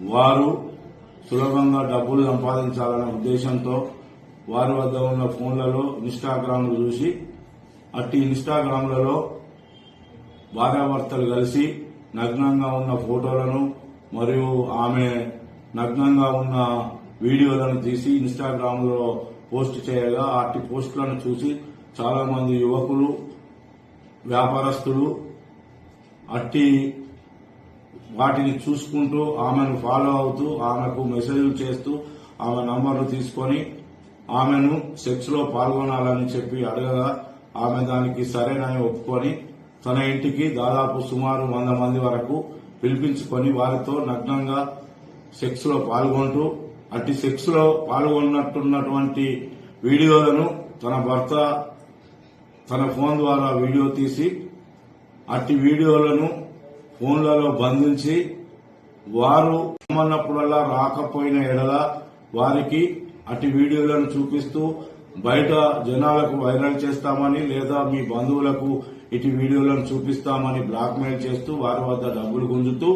వారు సులభంగా డబ్బులు సంపాదించాలనే ఉద్దేశంతో వారి వద్ద ఉన్న ఫోన్లలో ఇన్స్టాగ్రామ్లు చూసి అట్టి ఇన్స్టాగ్రామ్లలో భార్యాభర్తలు కలిసి నగ్నంగా ఉన్న ఫోటోలను మరియు ఆమె నగ్నంగా ఉన్న వీడియోలను తీసి ఇన్స్టాగ్రామ్ లో పోస్ట్ చేయగా అట్టి పోస్టులను చూసి చాలా మంది యువకులు వ్యాపారస్తులు అట్టి వాటిని చూసుకుంటూ ఆమెను ఫాలో అవుతూ ఆమెకు మెసేజ్లు చేస్తూ ఆమె నంబర్లు తీసుకొని ఆమెను సెక్స్ లో పాల్గొనాలని చెప్పి అడగగా ఆమె దానికి సరేనని ఒప్పుకొని తన ఇంటికి దాదాపు సుమారు 100 మంది వరకు పిలిపించుకొని వారితో నగ్నంగా సెక్స్ లో పాల్గొంటూ అట్టి సెక్స్ లో పాల్గొన్నట్టున్నటువంటి వీడియోలను తన భర్త తన ఫోన్ ద్వారా వీడియో తీసి అట్టి వీడియోలను ఫోన్లలో బంధించి వారు రమ్మన్నప్పుడల్లా రాకపోయిన ఎడల వారికి అట్టి వీడియోలను చూపిస్తూ బయట జనాలకు వైరల్ చేస్తామని లేదా మీ బంధువులకు ఇటు వీడియోలను చూపిస్తామని బ్లాక్మెయిల్ చేస్తూ వారి వద్ద డబ్బులు గుంజుతూ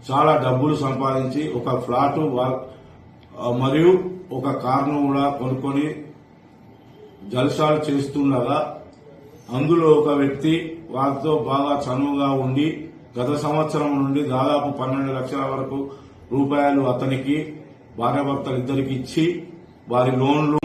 చాలా డబ్బులు సంపాదించి ఒక ఫ్లాట్ మరియు ఒక కారును కూడా కొనుక్కొని జల్సాలు చేస్తుండగా అందులో ఒక వ్యక్తి వారితో బాగా చనువుగా ఉండి గత సంవత్సరం నుండి దాదాపు 12 లక్షల వరకు రూపాయలు అతనికి భార్యాభర్తలిద్దరికి ఇచ్చి వారి లోన్లు